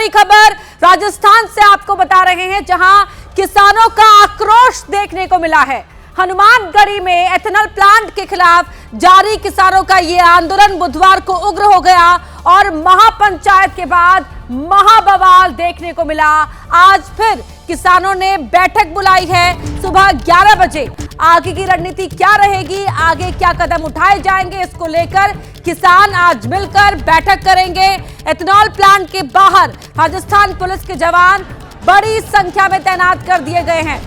बड़ी खबर राजस्थान से आपको बता रहे हैं, जहां किसानों का आक्रोश देखने को मिला है। हनुमानगढ़ी में एथेनॉल प्लांट के खिलाफ जारी किसानों का ये आंदोलन बुधवार को उग्र हो गया और महापंचायत के बाद महाबवाल देखने को मिला। आज फिर किसानों ने बैठक बुलाई है सुबह 11 बजे। आगे की रणनीति क्या रहेगी, आगे क्या कदम उठाए जाएंगे, इसको लेकर किसान आज मिलकर बैठक करेंगे। एथेनॉल प्लांट के बाहर राजस्थान पुलिस के जवान बड़ी संख्या में तैनात कर दिए गए हैं।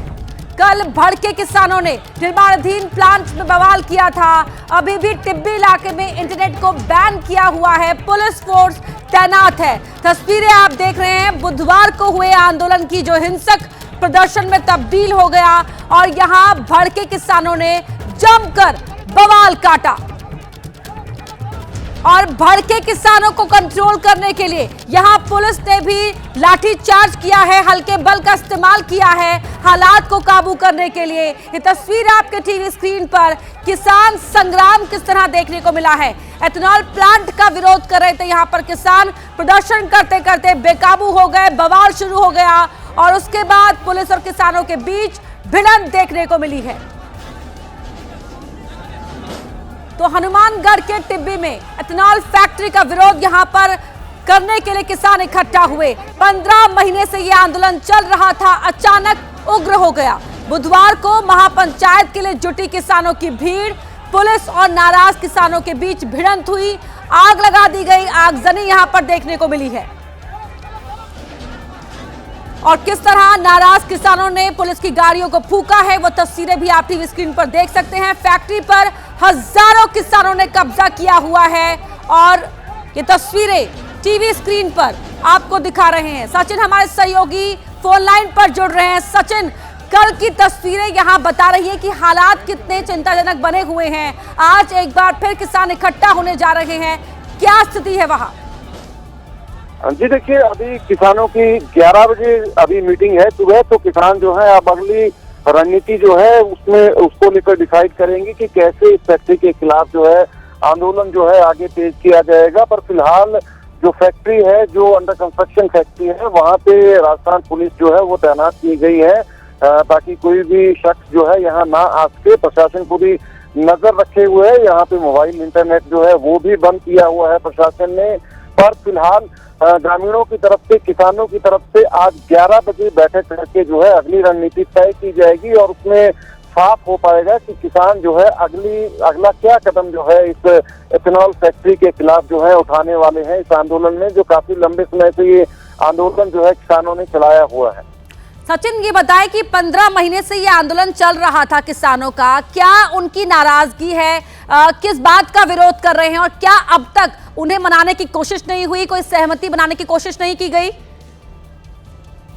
कल भड़के किसानों ने निर्माणाधीन प्लांट में बवाल किया था। अभी भी टिब्बी इलाके में इंटरनेट को बैन किया हुआ है, पुलिस फोर्स तैनात है। तस्वीरें आप देख रहे हैं बुधवार को हुए आंदोलन की, जो हिंसक प्रदर्शन में तब्दील हो गया और यहां भड़के किसानों ने जमकर बवाल काटा और भड़के किसानों को कंट्रोल करने के लिए यहां पुलिस ने भी लाठीचार्ज किया है, हल्के बल का इस्तेमाल किया है हालात को काबू करने के लिए। ये तस्वीर आपके टीवी स्क्रीन पर किसान संग्राम किस तरह देखने को मिला है। एथेनॉल प्लांट का विरोध कर रहे थे यहां पर किसान, प्रदर्शन करते करते बेकाबू हो गए, बवाल शुरू हो गया और उसके बाद पुलिस और किसानों के बीच भिड़ंत देखने को मिली है। तो हनुमानगढ़ के टिब्बी में एथेनॉल फैक्ट्री का विरोध यहां पर करने के लिए किसान इकट्ठा हुए। 15 महीने से यह आंदोलन चल रहा था, अचानक उग्र हो गया। बुधवार को महापंचायत के लिए जुटी किसानों की भीड़, पुलिस और नाराज किसानों के बीच भिड़ंत हुई, आग लगा दी गई, आगजनी यहां पर देखने को मिली है। और किस तरह नाराज किसानों ने पुलिस की गाड़ियों को फूंका है, वो तस्वीरें भी आप टीवी स्क्रीन पर देख सकते हैं। फैक्ट्री पर हजारों किसानों ने कब्जा किया हुआ है और ये तस्वीरें टीवी स्क्रीन पर आपको दिखा रहे हैं। सचिन हमारे सहयोगी फोन लाइन पर जुड़ रहे हैं। सचिन, कल की तस्वीरें यहां बता रही है कि हालात कितने चिंताजनक बने हुए हैं। आज एक बार फिर किसान इकट्ठा होने जा रहे हैं, क्या स्थिति है वहां? जी देखिए, अभी किसानों की 11 बजे अभी मीटिंग है सुबह, तो किसान जो है अब अगली रणनीति जो है उसमें उसको लेकर डिसाइड करेंगे कि कैसे इस फैक्ट्री के खिलाफ जो है आंदोलन जो है आगे तेज किया जाएगा। पर फिलहाल जो फैक्ट्री है, जो अंडर कंस्ट्रक्शन फैक्ट्री है, वहाँ पे राजस्थान पुलिस जो है वो तैनात की गई है ताकि कोई भी शख्स जो है यहाँ ना आ सके। प्रशासन पूरी नजर रखे हुए है, यहाँ पे मोबाइल इंटरनेट जो है वो भी बंद किया हुआ है प्रशासन ने। पर फिलहाल ग्रामीणों की तरफ से, किसानों की तरफ से आज 11 बजे बैठक करके जो है अगली रणनीति तय की जाएगी और उसमें साफ हो पाएगा कि किसान जो है अगला क्या कदम जो है इस एथेनॉल फैक्ट्री के खिलाफ जो है उठाने वाले हैं इस आंदोलन में, जो काफी लंबे समय से ये आंदोलन जो है किसानों ने चलाया हुआ है। सचिन, ये बताएं कि 15 महीने से ये आंदोलन चल रहा था किसानों का, क्या उनकी नाराजगी है, किस बात का विरोध कर रहे हैं और क्या अब तक उन्हें मनाने की कोशिश नहीं हुई, कोई सहमति बनाने की कोशिश नहीं की गई?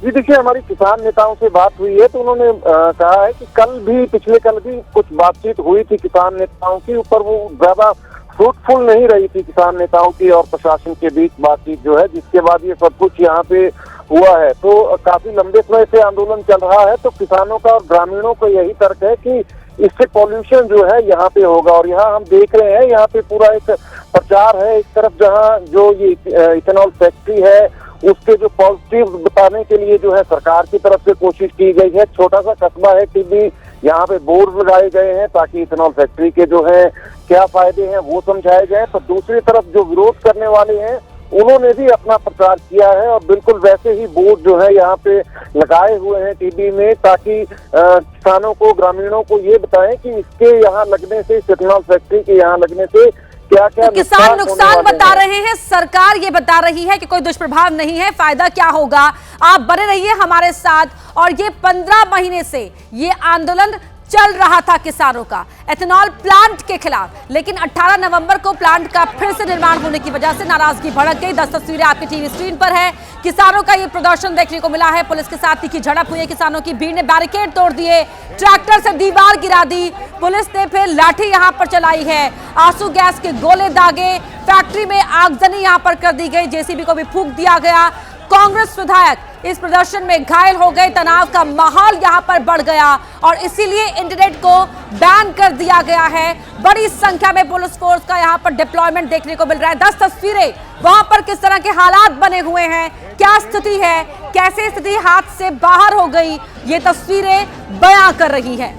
जी देखिए, हमारी किसान नेताओं से बात हुई है तो उन्होंने कहा है कि पिछले कल भी कुछ बातचीत हुई थी किसान नेताओं की, ऊपर वो ज्यादा फ्रूटफुल नहीं रही थी किसान नेताओं की और प्रशासन के बीच बातचीत जो है, जिसके बाद ये सब कुछ यहाँ पे हुआ है। तो काफी लंबे समय से आंदोलन चल रहा है, तो किसानों का और ग्रामीणों का यही तर्क है कि इससे पॉल्यूशन जो है यहाँ पे होगा। और यहाँ हम देख रहे हैं, यहाँ पे पूरा एक प्रचार है, एक तरफ जहाँ जो ये इथेनॉल फैक्ट्री है उसके जो पॉजिटिव बताने के लिए जो है सरकार की तरफ से कोशिश की गई है। छोटा सा कस्बा है टिब्बी, यहाँ पे बोर्ड लगाए गए हैं ताकि इथेनॉल फैक्ट्री के जो है क्या फायदे हैं वो समझाए जाए। तो दूसरी तरफ जो विरोध करने वाले हैं उन्होंने भी अपना प्रचार किया है और बिल्कुल वैसे ही बोर्ड जो है यहाँ पे लगाए हुए हैं टीबी में, ताकि किसानों को, ग्रामीणों को ये बताएं कि इसके यहाँ लगने से, इथेनॉल फैक्ट्री के यहाँ लगने से क्या क्या तो किसान नुकसान बता रहे हैं, सरकार ये बता रही है कि कोई दुष्प्रभाव नहीं है, फायदा क्या होगा। आप बने रहिए हमारे साथ। और ये 15 महीने से ये आंदोलन चल रहा था किसानों का एथेनॉल प्लांट के खिलाफ, लेकिन 18 नवंबर को प्लांट का फिर से निर्माण होने की वजह से नाराजगी भड़क गई। 10 तस्वीरें आपकी टीवी स्क्रीन पर है। किसानों का ये प्रदर्शन देखने को मिला है, पुलिस के साथ तीखी झड़प हुई है, किसानों की भीड़ ने बैरिकेड तोड़ दिए, ट्रैक्टर से दीवार गिरा दी, पुलिस ने फिर लाठी यहां पर चलाई है, आंसू गैस के गोले दागे, फैक्ट्री में आगजनी यहां पर कर दी गई, जेसीबी को भी फूंक दिया गया। कांग्रेस विधायक इस प्रदर्शन में घायल हो गए, तनाव का माहौल यहां पर बढ़ गया और इसीलिए इंटरनेट को बैन कर दिया गया है। बड़ी संख्या में पुलिस फोर्स का यहां पर डिप्लॉयमेंट देखने को मिल रहा है। 10 तस्वीरें वहां पर किस तरह के हालात बने हुए हैं, क्या स्थिति है, कैसे स्थिति हाथ से बाहर हो गई, ये तस्वीरें बयां कर रही है।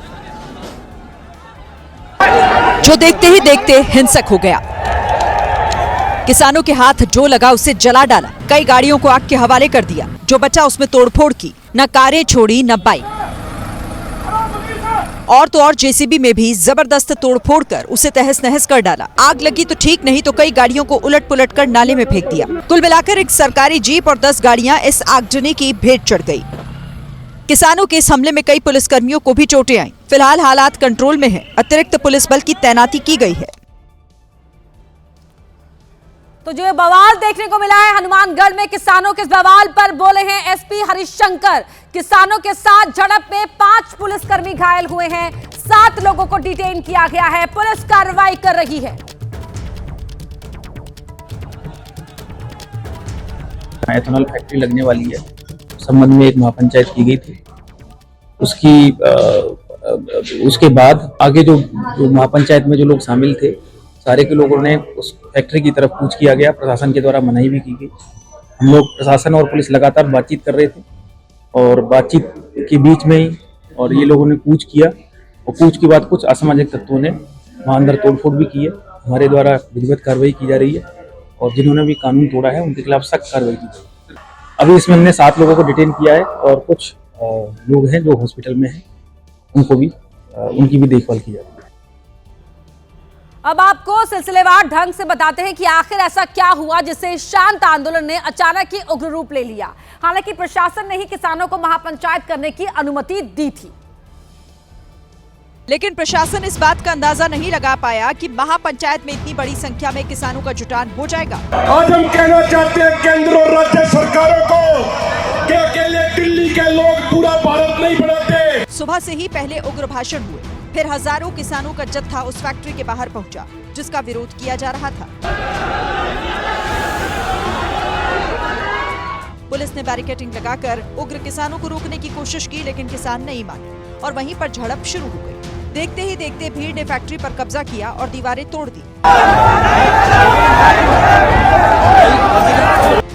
जो देखते ही देखते हिंसक हो गया। किसानों के हाथ जो लगा उसे जला डाला, कई गाड़ियों को आग के हवाले कर दिया, जो बचा उसमें तोड़फोड़ की, न कारें छोड़ी न बाइक, और तो और जेसीबी में भी जबरदस्त तोड़फोड़ कर उसे तहस नहस कर डाला। आग लगी तो ठीक नहीं तो कई गाड़ियों को उलट पुलट कर नाले में फेंक दिया। कुल मिलाकर एक सरकारी जीप और 10 गाड़ियां इस आगजनी की भेंट चढ़ गई। किसानों के इस हमले में कई पुलिसकर्मियों को भी चोटें आईं। फिलहाल हालात कंट्रोल में हैं। अतिरिक्त पुलिस बल की तैनाती की गई है। तो जो बवाल देखने को मिला है हनुमानगढ़ में, किसानों के इस बवाल पर बोले हैं एसपी हरिशंकर। किसानों के साथ झड़प में 5 पुलिसकर्मी घायल हुए हैं, 7 लोगों को डिटेन किया गया है, पुलिस कार्रवाई कर रही है। एथेनॉल फैक्ट्री लगने वाली है, संबंध में एक महापंचायत की गई थी। उसके बाद आगे जो महापंचायत में जो लोग शामिल थे, सारे के लोगों ने उस फैक्ट्री की तरफ कूच किया गया। प्रशासन के द्वारा मनाही भी की गई। हम लोग प्रशासन और पुलिस लगातार बातचीत कर रहे थे और बातचीत के बीच में ही और ये लोगों ने कूच किया और कूच के बाद कुछ असामाजिक तत्वों ने वहाँ अंदर तोड़फोड़ भी की है। हमारे द्वारा विधिवत कार्रवाई की जा रही है और जिन्होंने भी कानून तोड़ा है उनके खिलाफ सख्त कार्रवाई की जाएगी। अभी इसमें हमने 7 लोगों को डिटेन किया है और कुछ लोग हैं जो हॉस्पिटल में हैं, उनकी भी देखभाल की जा रही है। अब आपको सिलसिलेवार ढंग से बताते हैं कि आखिर ऐसा क्या हुआ जिससे शांत आंदोलन ने अचानक ही उग्र रूप ले लिया। हालांकि प्रशासन ने ही किसानों को महापंचायत करने की अनुमति दी थी, लेकिन प्रशासन इस बात का अंदाजा नहीं लगा पाया कि महापंचायत में इतनी बड़ी संख्या में किसानों का जुटान हो जाएगा। आज हम कहना चाहते हैं केंद्र और राज्य सरकारों को कि अकेले दिल्ली के लोग पूरा भारत नहीं बनाते। सुबह से ही पहले उग्र भाषण हुए, फिर हजारों किसानों का जत्था उस फैक्ट्री के बाहर पहुंचा जिसका विरोध किया जा रहा था। पुलिस ने बैरिकेडिंग लगाकर उग्र किसानों को रोकने की कोशिश की, लेकिन किसान नहीं माने और वहीं पर झड़प शुरू हो गई। देखते ही देखते भीड़ ने फैक्ट्री पर कब्जा किया और दीवारें तोड़ दी।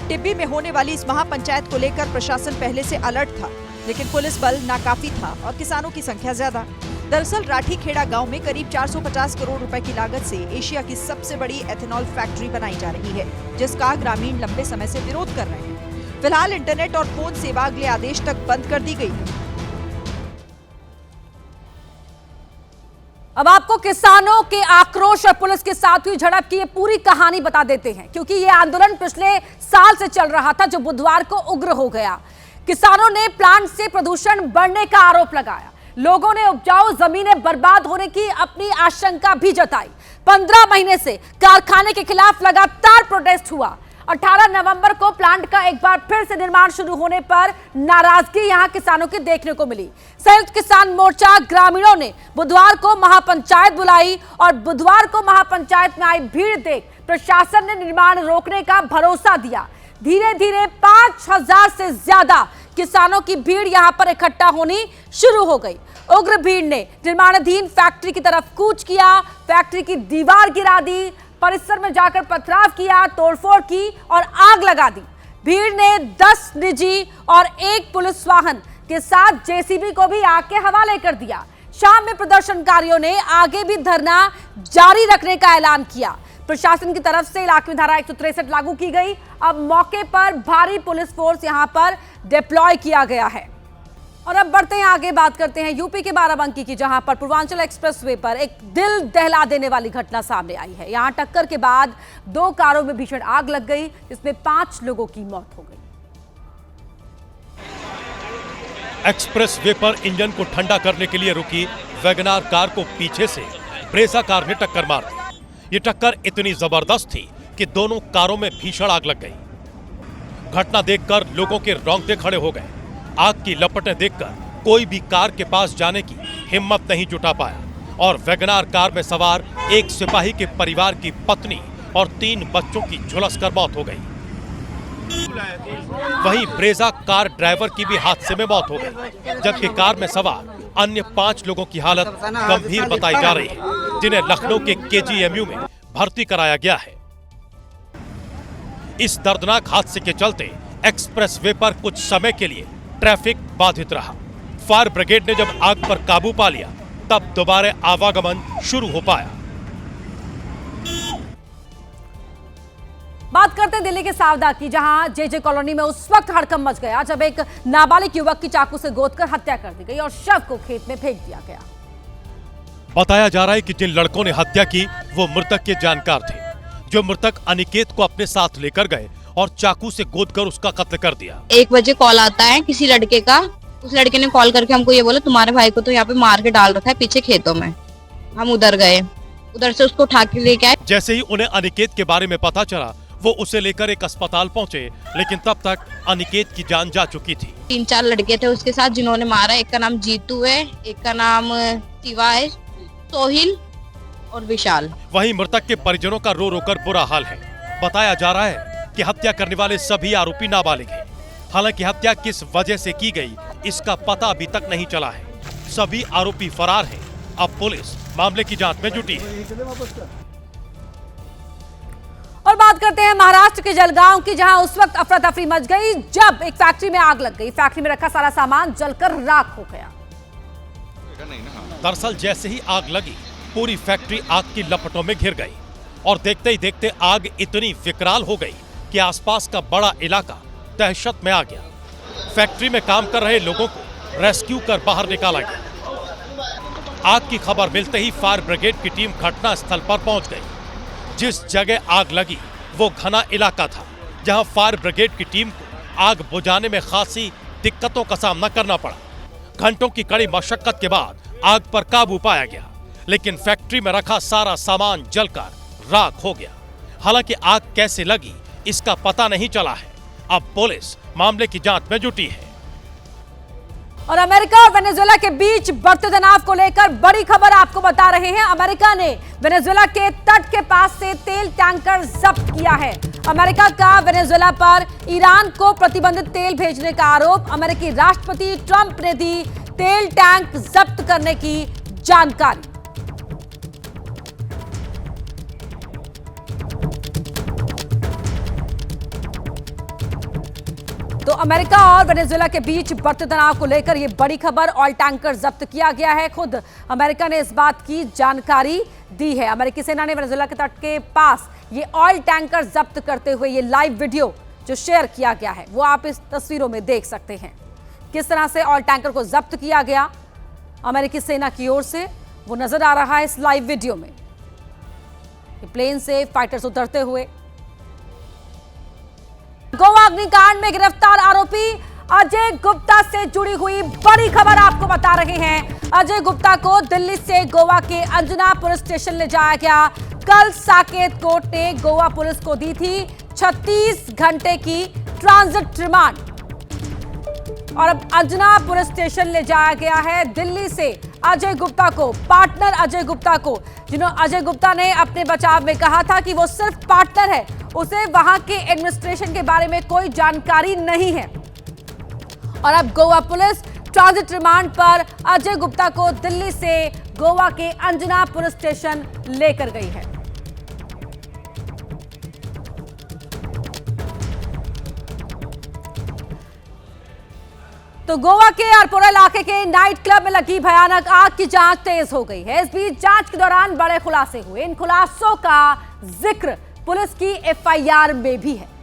टिब्बी में होने वाली इस महापंचायत को लेकर प्रशासन पहले से अलर्ट था, लेकिन पुलिस बल नाकाफी था और किसानों की संख्या ज्यादा। दरअसल राठीखेड़ा गांव में करीब 450 करोड़ रुपए की लागत से एशिया की सबसे बड़ी एथेनॉल फैक्ट्री बनाई जा रही है, जिसका ग्रामीण लंबे समय से विरोध कर रहे हैं। फिलहाल इंटरनेट और फोन सेवा अगले आदेश तक बंद कर दी गई है। अब आपको किसानों के आक्रोश और पुलिस के साथ हुई झड़प की ये पूरी कहानी बता देते हैं, क्योंकि ये आंदोलन पिछले साल से चल रहा था जो बुधवार को उग्र हो गया। किसानों ने प्लांट से प्रदूषण बढ़ने का आरोप लगाया, लोगों ने उपजाऊ जमीनें बर्बाद होने की अपनी आशंका भी जताई। 15 महीने से कारखाने के खिलाफ लगातार प्रोटेस्ट हुआ। 18 नवंबर को प्लांट का एक बार फिर से निर्माण शुरू होने पर नाराजगी यहां किसानों की देखने को मिली। संयुक्त किसान मोर्चा ग्रामीणों ने बुधवार को महापंचायत बुलाई और बुधवार को महापंचायत में आई भीड़ देख प्रशासन ने निर्माण रोकने का भरोसा दिया। धीरे धीरे 5000 से ज्यादा किसानों की भीड़ यहां पर इकट्ठा होनी शुरू हो गई। उग्र भीड़ ने निर्माणाधीन फैक्ट्री की तरफ कूच किया, फैक्ट्री की दीवार गिरा दी, परिसर में जाकर पथराव किया, तोड़फोड़ की और आग लगा दी। भीड़ ने 10 निजी और 1 पुलिस वाहन के साथ जेसीबी को भी आग के हवाले कर दिया। शाम में प्रदर्शनकारियों ने आगे भी धरना जारी रखने का ऐलान किया। प्रशासन की तरफ से इलाके में धारा 163 लागू की गई। अब मौके पर भारी पुलिस फोर्स यहां पर डिप्लॉय किया गया है। और अब बढ़ते हैं आगे, बात करते हैं यूपी के बाराबंकी की, जहां पर पूर्वांचल एक्सप्रेसवे पर एक दिल दहला देने वाली घटना सामने आई है। यहां टक्कर के बाद 2 कारों में भीषण आग लग गई, जिसमें 5 लोगों की मौत हो गई। एक्सप्रेसवे पर इंजन को ठंडा करने के लिए रुकी वैगनार कार को पीछे से ब्रेजा कार ने टक्कर मार दी। ये टक्कर इतनी जबरदस्त थी कि दोनों कारों में भीषण आग लग गई। घटना देखकर लोगों के रोंगटे खड़े हो गए। आग की लपटें देखकर कोई भी कार के पास जाने की हिम्मत नहीं जुटा पाया और वैगनार कार में सवार एक सिपाही के परिवार की पत्नी और 3 बच्चों की झुलसकर मौत हो गई। वहीं ब्रेजा कार ड्राइवर की भी हादसे में मौत हो गई, जबकि कार में सवार अन्य 5 लोगों की हालत गंभीर बताई जा रही है, जिन्हें लखनऊ के केजीएमयू में भर्ती कराया गया है। इस दर्दनाक हादसे के चलते एक्सप्रेसवे पर कुछ समय के लिए ट्रैफिक बाधित रहा। फायर ब्रिगेड ने जब आग पर काबू पा लिया, तब दोबारा आवागमन शुरू हो पाया। बात करते हैं दिल्ली के सावदा की, जहां जेजे कॉलोनी में उस वक्त हड़कंप मच गया जब एक नाबालिग युवक की चाकू से गोदकर हत्या कर दी गई और शव को खेत में फेंक दिया गया। बताया जा रहा है कि जिन लड़कों ने हत्या की वो मृतक के जानकार थे, जो मृतक अनिकेत को अपने साथ लेकर गए और चाकू से गोदकर उसका कत्ल कर दिया। 1 बजे कॉल आता है किसी लड़के का, उस लड़के ने कॉल करके हमको ये बोला तुम्हारे भाई को तो यहाँ पे मार के डाल रखा है पीछे खेतों में। हम उधर गए, उधर से उसको उठा के लेके आए। जैसे ही उन्हें अनिकेत के बारे में पता चला, वो उसे लेकर एक अस्पताल पहुंचे, लेकिन तब तक अनिकेत की जान जा चुकी थी। 3-4 लड़के थे उसके साथ जिन्होंने मारा। एक का नाम जीतू है, एक का नाम शिवा है, सोहिल और विशाल। वहीं मृतक के परिजनों का रो रो कर बुरा हाल है। बताया जा रहा है कि हत्या करने वाले सभी आरोपी नाबालिग हैं। हालांकि हत्या किस वजह से की गई, इसका पता अभी तक नहीं चला है। सभी आरोपी फरार हैं। अब पुलिस मामले की जांच में जुटी है। और बात करते हैं महाराष्ट्र के जलगांव की, जहां उस वक्त अफरा तफरी मच गई जब एक फैक्ट्री में आग लग गई। फैक्ट्री में रखा सारा सामान जलकर राख हो गया। दरअसल जैसे ही आग लगी, पूरी फैक्ट्री आग की लपटों में घिर गई और देखते ही देखते आग इतनी विकराल हो गई कि आसपास का बड़ा इलाका दहशत में आ गया। फैक्ट्री में काम कर रहे लोगों को रेस्क्यू कर बाहर निकाला गया। आग की खबर मिलते ही फायर ब्रिगेड की टीम घटनास्थल पर पहुंच गई। जिस जगह आग लगी वो घना इलाका था, जहां फायर ब्रिगेड की टीम को आग बुझाने में खासी दिक्कतों का सामना करना पड़ा। घंटों की कड़ी मशक्कत के बाद आग पर काबू पाया गया, लेकिन फैक्ट्री में रखा सारा सामान जलकर राख हो गया। हालांकि आग कैसे लगी, इसका पता नहीं चला है। अब पुलिस मामले की जांच में जुटी है। और अमेरिका और वेनेजुएला के बीच बढ़ते तनाव को लेकर बड़ी खबर आपको बता रहे हैं। अमेरिका ने वेनेजुएला के तट के पास से तेल टैंकर जब्त किया है। अमेरिका का वेनेजुएला पर ईरान को प्रतिबंधित तेल भेजने का आरोप। अमेरिकी राष्ट्रपति ट्रंप ने दी तेल टैंक जब्त करने की जानकारी। तो अमेरिका और वेनेजुएला के बीच बढ़ते तनाव को लेकर यह बड़ी खबर। ऑयल टैंकर जब्त किया गया है। खुद अमेरिका ने इस बात की जानकारी दी है। अमेरिकी सेना ने वेनेजुएला के तट के पास ये ऑयल टैंकर जब्त करते हुए ये लाइव वीडियो जो शेयर किया गया है, वो आप इस तस्वीरों में देख सकते हैं। किस तरह से ऑयल टैंकर को जब्त किया गया अमेरिकी सेना की ओर से, वो नजर आ रहा है इस लाइव वीडियो में। प्लेन से फाइटर्स उतरते हुए। गोवा अग्निकांड में गिरफ्तार आरोपी अजय गुप्ता से जुड़ी हुई बड़ी खबर आपको बता रहे हैं। अजय गुप्ता को दिल्ली से गोवा के अंजना पुलिस स्टेशन ले जाया गया। कल साकेत कोर्ट ने गोवा पुलिस को दी थी 36 घंटे की ट्रांजिट रिमांड और अब अंजना पुलिस स्टेशन ले जाया गया है दिल्ली से अजय गुप्ता को, पार्टनर अजय गुप्ता को, अजय गुप्ता ने अपने बचाव में कहा था कि वो सिर्फ पार्टनर है, उसे वहां के एडमिनिस्ट्रेशन के बारे में कोई जानकारी नहीं है। और अब गोवा पुलिस ट्रांजिट रिमांड पर अजय गुप्ता को दिल्ली से गोवा के अंजना पुलिस स्टेशन लेकर गई है। तो गोवा के अरपोरा इलाके के नाइट क्लब में लगी भयानक आग की जांच तेज हो गई है। इस बीच जांच के दौरान बड़े खुलासे हुए। इन खुलासों का जिक्र पुलिस की एफआईआर में भी है,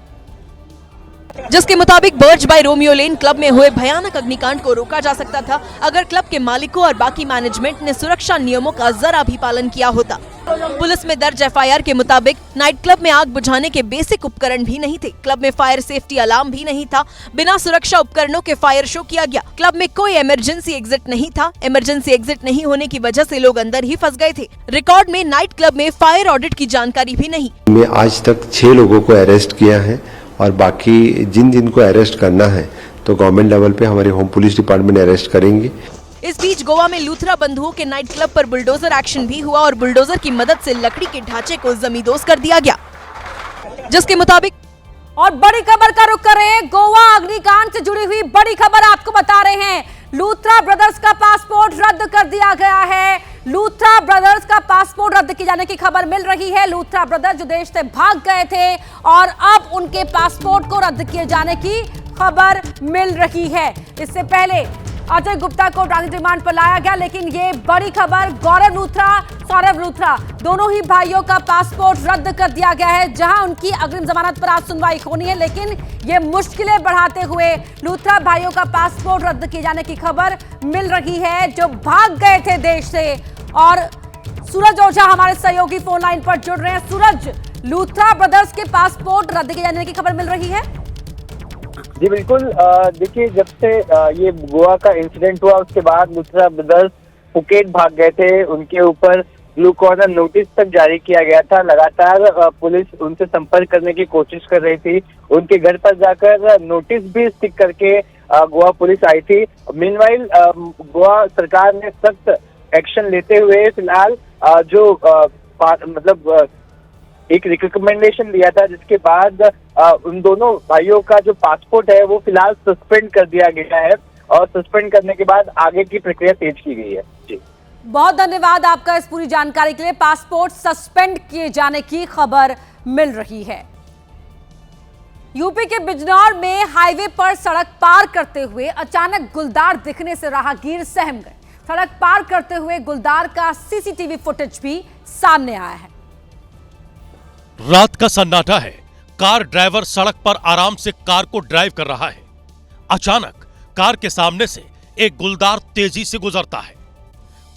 जिसके मुताबिक बर्ज बाय रोमियो लेन क्लब में हुए भयानक अग्निकांड को रोका जा सकता था अगर क्लब के मालिकों और बाकी मैनेजमेंट ने सुरक्षा नियमों का जरा भी पालन किया होता। पुलिस में दर्ज एफआईआर के मुताबिक नाइट क्लब में आग बुझाने के बेसिक उपकरण भी नहीं थे। क्लब में फायर सेफ्टी अलार्म भी नहीं था। बिना सुरक्षा उपकरणों के फायर शो किया गया। क्लब में कोई इमरजेंसी एग्जिट नहीं था। इमरजेंसी एग्जिट नहीं होने की वजह से लोग अंदर ही फंस गए थे। रिकॉर्ड में नाइट क्लब में फायर ऑडिट की जानकारी भी नहीं। में आज तक 6 लोगों को अरेस्ट किया है और बाकी जिन को अरेस्ट करना है तो गवर्नमेंट लेवल पे हमारे होम पुलिस डिपार्टमेंट अरेस्ट करेंगे। इस बीच गोवा में लूथरा बंधुओं के नाइट क्लब पर बुलडोजर एक्शन भी हुआ और बुलडोजर की मदद से लकड़ी के ढांचे को जमींदोज कर दिया गया, जिसके मुताबिक और बड़ी खबर का रुख करें, गोवा अग्निकांड से जुड़ी हुई बड़ी खबर आपको बता रहे हैं। लूथरा ब्रदर्स का पासपोर्ट रद्द कर दिया गया है। लूथरा ब्रदर्स का पासपोर्ट रद्द किए जाने की खबर मिल रही है। लूथरा ब्रदर्स जो देश से भाग गए थे और अब उनके पासपोर्ट को रद्द किए जाने की खबर मिल रही है। इससे पहले अजय गुप्ता को ट्रांजिट रिमांड पर लाया गया, लेकिन ये बड़ी खबर, गौरव लूथरा, सौरभ लूथरा दोनों ही भाइयों का पासपोर्ट रद्द कर दिया गया है। जहां उनकी अग्रिम जमानत पर आज सुनवाई होनी है, लेकिन ये मुश्किलें बढ़ाते हुए लूथरा भाइयों का पासपोर्ट रद्द किए जाने की खबर मिल रही है, जो भाग गए थे देश से। और सूरज ओझा हमारे सहयोगी फोन लाइन पर जुड़ रहे हैं। सूरज, लूथरा ब्रदर्स के पासपोर्ट रद्द किए जाने की खबर मिल रही है। जी बिल्कुल, देखिए जब से ये गोवा का इंसिडेंट हुआ उसके बाद लूथरा ब्रदर्स फुकेट भाग गए थे। उनके ऊपर ब्लू कॉर्नर नोटिस तक जारी किया गया था। लगातार पुलिस उनसे संपर्क करने की कोशिश कर रही थी। उनके घर पर जाकर नोटिस भी स्टिक करके गोवा पुलिस आई थी। मीनवाइल गोवा सरकार ने सख्त एक्शन लेते हुए फिलहाल एक रिकमेंडेशन दिया था, जिसके बाद उन दोनों भाइयों का जो पासपोर्ट है वो फिलहाल सस्पेंड कर दिया गया है और सस्पेंड करने के बाद आगे की प्रक्रिया तेज की गई है। जी बहुत धन्यवाद आपका इस पूरी जानकारी के लिए। पासपोर्ट सस्पेंड किए जाने की खबर मिल रही है। यूपी के बिजनौर में हाईवे पर सड़क पार करते हुए अचानक गुलदार दिखने से राहगीर सहम गए। सड़क पार करते हुए गुलदार का सीसीटीवी फुटेज भी सामने आया है। रात का सन्नाटा है। कार ड्राइवर सड़क पर आराम से कार को ड्राइव कर रहा है। अचानक कार के सामने से एक गुलदार तेजी से गुजरता है।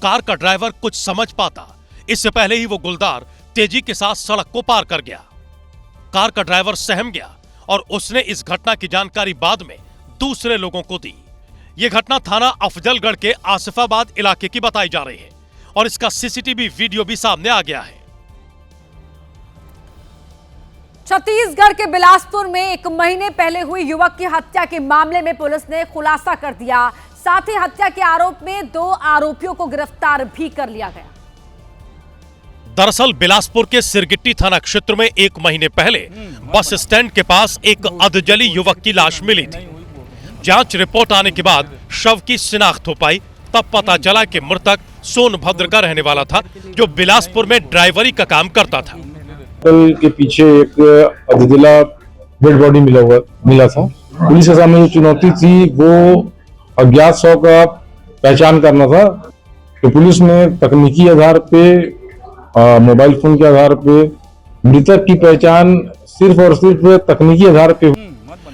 कार का ड्राइवर कुछ समझ पाता इससे पहले ही वो गुलदार तेजी के साथ सड़क को पार कर गया। कार का ड्राइवर सहम गया और उसने इस घटना की जानकारी बाद में दूसरे लोगों को दी। यह घटना थाना अफजलगढ़ के आसिफाबाद इलाके की बताई जा रही है और इसका सीसीटीवी वीडियो भी सामने आ गया है। छत्तीसगढ़ के बिलासपुर में एक महीने पहले हुई युवक की हत्या के मामले में पुलिस ने खुलासा कर दिया। साथ ही हत्या के आरोप में 2 आरोपियों को गिरफ्तार भी कर लिया गया। दरअसल बिलासपुर के सिरगिट्टी थाना क्षेत्र में एक महीने पहले बस स्टैंड के पास एक अधजली युवक की लाश मिली थी। जांच रिपोर्ट आने के बाद शव की शिनाख्त हो पाई। तब पता चला कि मृतक सोनभद्र का रहने वाला था, जो बिलासपुर में ड्राइवरी का काम करता था। के पीछे एक अधजला डेड बॉडी मिला था। पुलिस के सामने जो चुनौती थी वो अज्ञात शव का पहचान करना था। तो पुलिस ने तकनीकी आधार पे, मोबाइल फोन के आधार पे मृतक की पहचान सिर्फ और सिर्फ तकनीकी आधार पे।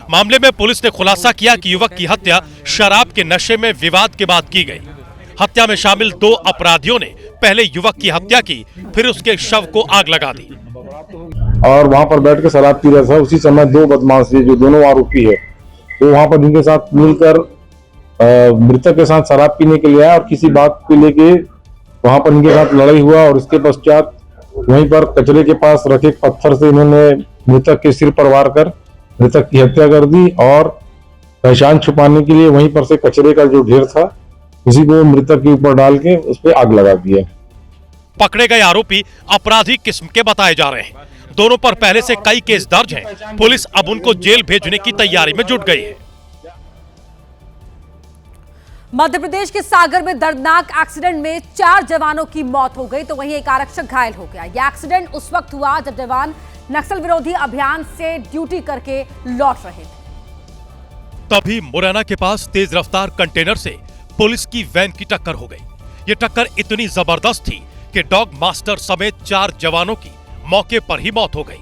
मामले में पुलिस ने खुलासा किया कि युवक की हत्या शराब के नशे में विवाद के बाद की गई। हत्या में शामिल 2 अपराधियों ने पहले युवक की हत्या की, फिर उसके शव को आग लगा दी और वहां पर बैठ के शराब पी रहा था। उसी समय 2 बदमाश जो दोनों आरोपी है वो वहां पर इनके साथ मिलकर मृतक के साथ शराब पीने के लिए आया और किसी बात को लेके वहां पर इनके साथ लड़ाई हुआ और इसके पश्चात वहीं पर कचरे के पास रखे पत्थर से इन्होंने मृतक के सिर पर वार कर मृतक की हत्या कर दी और पहचान छुपाने के लिए वहीं पर से कचरे का जो ढेर था उसी को मृतक के ऊपर डाल के उस पर आग लगा दिया। पकड़े गए आरोपी अपराधी किस्म के बताए जा रहे हैं। दोनों पर पहले से कई केस दर्ज हैं। पुलिस अब उनको जेल भेजने की तैयारी में जुट गई है। मध्य प्रदेश के सागर में दर्दनाक एक्सीडेंट में 4 जवानों की मौत हो गई, तो वहीं एक आरक्षक घायल हो गया। यह एक्सीडेंट उस वक्त हुआ जब जवान नक्सल विरोधी अभियान से ड्यूटी करके लौट रहे थे। तभी मुरैना के पास तेज रफ्तार कंटेनर से पुलिस की वैन की टक्कर हो गई। ये टक्कर इतनी जबरदस्त थी कि डॉग मास्टर समेत 4 जवानों की मौके पर ही मौत हो गई।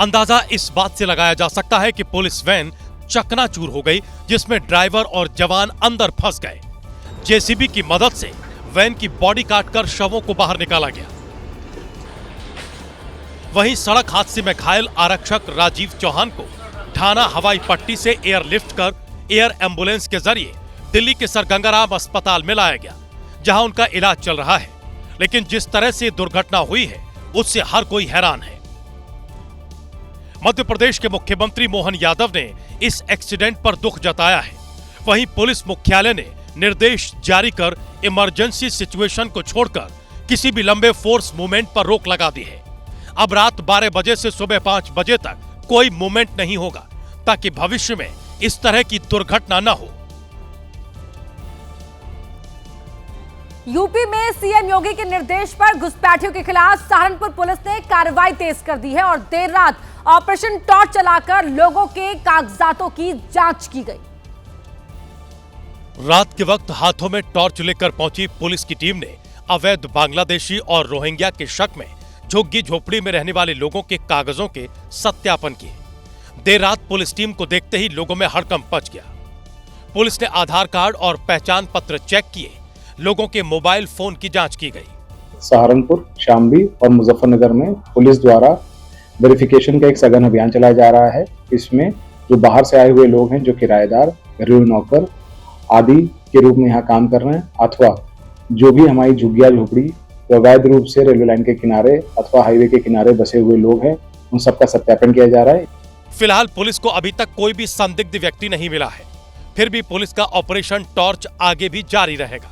अंदाजा इस बात से लगाया जा सकता है कि पुलिस वैन चकनाचूर हो गई, जिसमें ड्राइवर और जवान अंदर फंस गए। जेसीबी की मदद से वैन की बॉडी काटकर शवों को बाहर निकाला गया। वहीं सड़क हादसे में घायल आरक्षक राजीव चौहान को ठाना हवाई पट्टी से एयरलिफ्ट कर एयर एम्बुलेंस के जरिए दिल्ली के सर गंगाराम अस्पताल में लाया गया, जहां उनका इलाज चल रहा है। लेकिन जिस तरह से दुर्घटना हुई है उससे हर कोई हैरान है। मध्य प्रदेश के मुख्यमंत्री मोहन यादव ने इस एक्सीडेंट पर दुख जताया है। वहीं पुलिस मुख्यालय ने निर्देश जारी कर इमरजेंसी सिचुएशन को छोड़कर किसी भी लंबे फोर्स मूवमेंट पर रोक लगा दी है। अब रात 12 बजे से सुबह 5 बजे तक कोई मूवमेंट नहीं होगा ताकि भविष्य में इस तरह की दुर्घटना न हो। यूपी में सीएम योगी के निर्देश पर घुसपैठियों के खिलाफ सहारनपुर पुलिस ने कार्रवाई तेज कर दी है और देर रात ऑपरेशन टॉर्च चलाकर लोगों के कागजातों की जांच की गई। रात के वक्त हाथों में टॉर्च लेकर पहुंची पुलिस की टीम ने अवैध बांग्लादेशी और रोहिंग्या के शक में झुग्गी झोपड़ी में रहने वाले लोगों के कागजों के सत्यापन किए। देर रात पुलिस टीम को देखते ही लोगों में हड़कंप मच गया। पुलिस ने आधार कार्ड और पहचान पत्र चेक किए। लोगों के मोबाइल फोन की जांच की गई। सहारनपुर, शामली और मुजफ्फरनगर में पुलिस द्वारा वेरिफिकेशन का एक सघन अभियान चलाया जा रहा है। इसमें जो बाहर से आए हुए लोग हैं, जो किराएदार, घरेलू नौकर आदि के रूप में यहाँ काम कर रहे हैं, अथवा जो भी हमारी झुग्गिया झोपड़ी अवैध रूप से रेलवे लाइन के किनारे अथवा हाईवे के किनारे बसे हुए लोग हैं, उन सबका सत्यापन किया जा रहा है। फिलहाल पुलिस को अभी तक कोई भी संदिग्ध व्यक्ति नहीं मिला है। फिर भी पुलिस का ऑपरेशन टॉर्च आगे भी जारी रहेगा।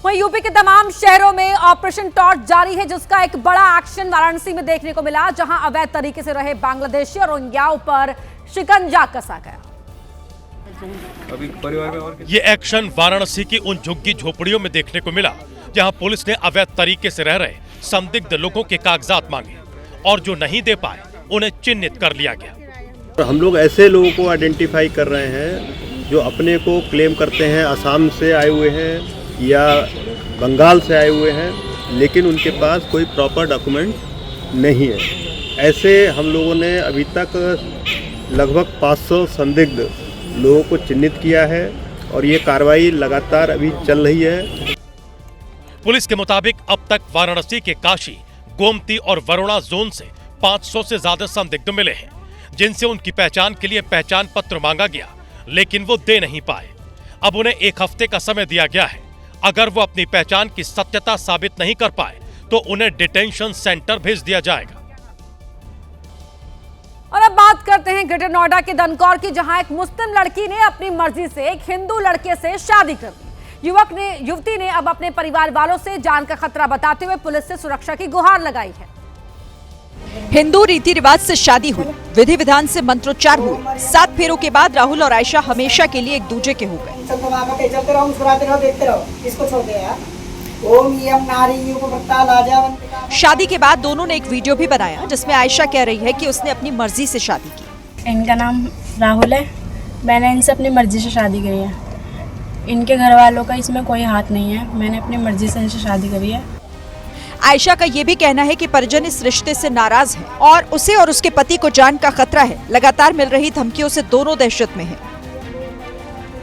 वहीं यूपी के तमाम शहरों में ऑपरेशन टॉर्च जारी है, जिसका एक बड़ा एक्शन वाराणसी में देखने को मिला, जहां अवैध तरीके से रहे बांग्लादेशी और रोहिंग्याओं पर शिकंजा कसा गया। ये एक्शन वाराणसी की उन झुग्गी झोपड़ियों में देखने को मिला जहां पुलिस ने अवैध तरीके से रह रहे संदिग्ध लोगों के कागजात मांगे और जो नहीं दे पाए उन्हें चिन्हित कर लिया गया। हम लोग ऐसे लोगों को आइडेंटिफाई कर रहे हैं जो अपने को क्लेम करते हैं असम से आए हुए हैं या बंगाल से आए हुए हैं, लेकिन उनके पास कोई प्रॉपर डॉक्यूमेंट नहीं है। ऐसे हम लोगों ने अभी तक लगभग 500 संदिग्ध लोगों को चिन्हित किया है और ये कार्रवाई लगातार अभी चल रही है। पुलिस के मुताबिक अब तक वाराणसी के काशी, गोमती और वरुणा जोन से 500 से ज्यादा संदिग्ध मिले हैं, जिनसे उनकी पहचान के लिए पहचान पत्र मांगा गया, लेकिन वो दे नहीं पाए। अब उन्हें 1 हफ्ते का समय दिया गया है। अगर वो अपनी पहचान की सत्यता साबित नहीं कर पाए तो उन्हें डिटेंशन सेंटर भेज दिया जाएगा। और अब बात करते हैं ग्रेटर नोएडा के दनकौर की, जहां एक मुस्लिम लड़की ने अपनी मर्जी से एक हिंदू लड़के से शादी कर दी। युवती ने अब अपने परिवार वालों से जान का खतरा बताते हुए पुलिस से सुरक्षा की गुहार लगाई है। हिंदू रीति रिवाज से शादी हुई, विधि विधान से मंत्रोच्चार हुए। 7 फेरों के बाद राहुल और आयशा हमेशा के लिए एक दूजे के हो गए। शादी के बाद दोनों ने एक वीडियो भी बनाया जिसमें आयशा कह रही है कि उसने अपनी मर्जी से शादी की। इनका नाम राहुल है, मैंने इनसे अपनी मर्जी से शादी करी है। इनके घर वालों का इसमें कोई हाथ नहीं है, मैंने अपनी मर्जी से इनसे शादी करी है। आयशा का ये भी कहना है कि परिजन इस रिश्ते से नाराज हैं और उसे और उसके पति को जान का खतरा है। लगातार मिल रही धमकियों से दोनों दहशत में हैं।